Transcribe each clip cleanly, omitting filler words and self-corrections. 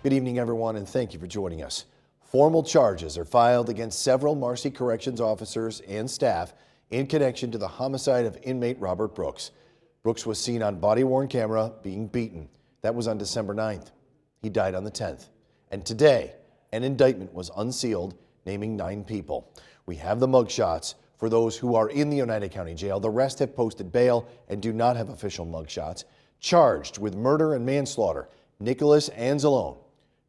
Good evening, everyone, and thank you for joining us. Formal charges are filed against several Marcy Corrections officers and staff in connection to the homicide of inmate Robert Brooks. Brooks was seen on body-worn camera being beaten. That was on December 9th. He died on the 10th. And today, an indictment was unsealed naming 9 people. We have the mugshots for those who are in the Oneida County Jail. The rest have posted bail and do not have official mugshots. Charged with murder and manslaughter, Nicholas Anzalone,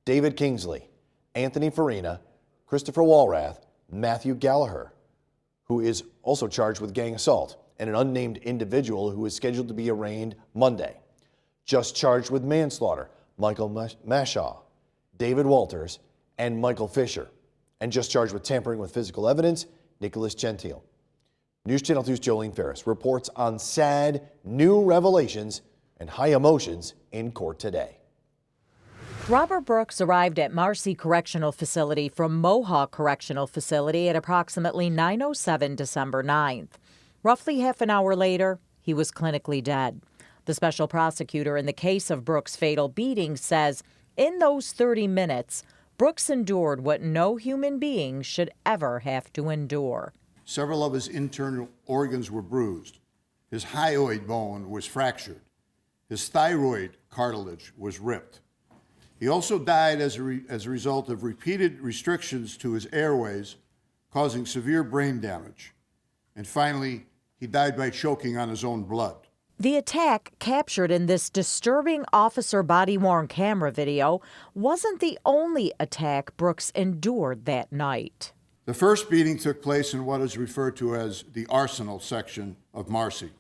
David Kingsley, Anthony Farina, Christopher Walrath, Matthew Gallagher, who is also charged with gang assault, and an unnamed individual who is scheduled to be arraigned Monday. Just charged with manslaughter, Michael Mashaw, David Walters, and Michael Fisher. And just charged with tampering with physical evidence, Nicholas Gentile. News Channel 2's Jolene Ferris reports on sad new revelations and high emotions in court today. Robert Brooks arrived at Marcy Correctional Facility from Mohawk Correctional Facility at approximately 9:07 December 9th. Roughly half an hour later, he was clinically dead. The special prosecutor in the case of Brooks' fatal beating says in those 30 minutes, Brooks endured what no human being should ever have to endure. Several of his internal organs were bruised. His hyoid bone was fractured. His thyroid cartilage was ripped. He also died as a result of repeated restrictions to his airways, causing severe brain damage. And finally, he died by choking on his own blood. The attack captured in this disturbing officer body-worn camera video wasn't the only attack Brooks endured that night. The first beating took place in what is referred to as the Arsenal section of Marcy.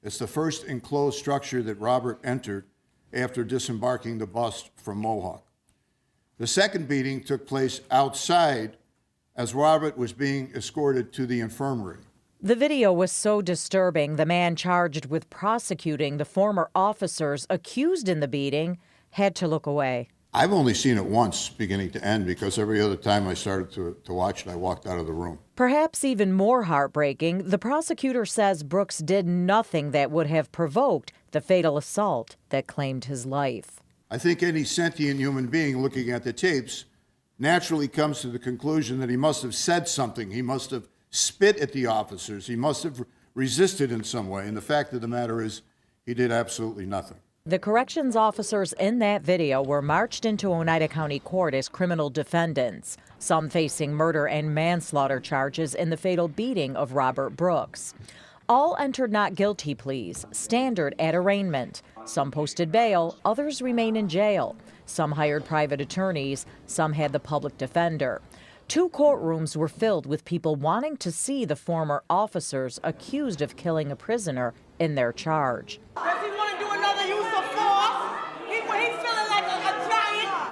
It's the first enclosed structure that Robert entered after disembarking the bus from Mohawk. The second beating took place outside as Robert was being escorted to the infirmary. The video was so disturbing, the man charged with prosecuting the former officers accused in the beating had to look away. I've only seen it once, beginning to end, because every other time I started to watch it, I walked out of the room. Perhaps even more heartbreaking, the prosecutor says Brooks did nothing that would have provoked the fatal assault that claimed his life. I think any sentient human being looking at the tapes naturally comes to the conclusion that he must have said something. He must have spit at the officers. He must have resisted in some way. And the fact of the matter is, he did absolutely nothing. The corrections officers in that video were marched into Oneida County Court as criminal defendants, some facing murder and manslaughter charges in the fatal beating of Robert Brooks. All entered not guilty pleas, standard at arraignment. Some posted bail, others remain in jail. Some hired private attorneys, some had the public defender. 2 courtrooms were filled with people wanting to see the former officers accused of killing a prisoner in their charge.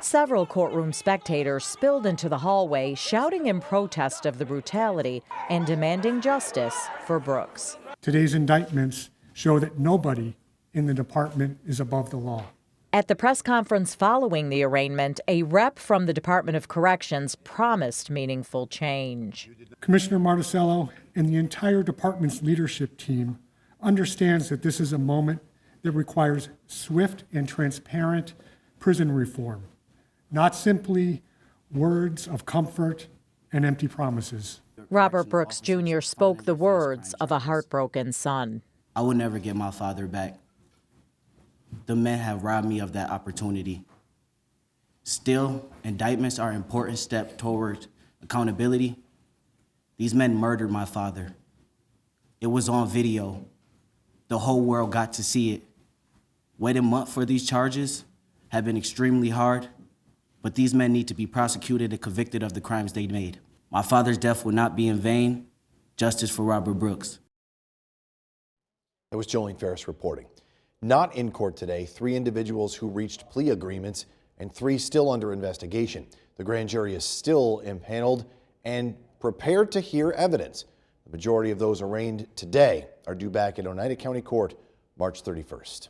Several courtroom spectators spilled into the hallway, shouting in protest of the brutality and demanding justice for Brooks. Today's indictments show that nobody in the department is above the law. At the press conference following the arraignment, a rep from the Department of Corrections promised meaningful change. Commissioner Marticello and the entire department's leadership team understands that this is a moment that requires swift and transparent prison reform, not simply words of comfort and empty promises. Robert Brooks Jr. spoke the words of a heartbroken son. I will never get my father back. The men have robbed me of that opportunity. Still, indictments are an important step toward accountability. These men murdered my father. It was on video. The whole world got to see it. Waiting a month for these charges have been extremely hard, but these men need to be prosecuted and convicted of the crimes they made. My father's death will not be in vain. Justice for Robert Brooks. That was Jolene Ferris reporting. Not in court today, 3 individuals who reached plea agreements and 3 still under investigation. The grand jury is still impaneled and prepared to hear evidence. The majority of those arraigned today are due back at Oneida County Court March 31st.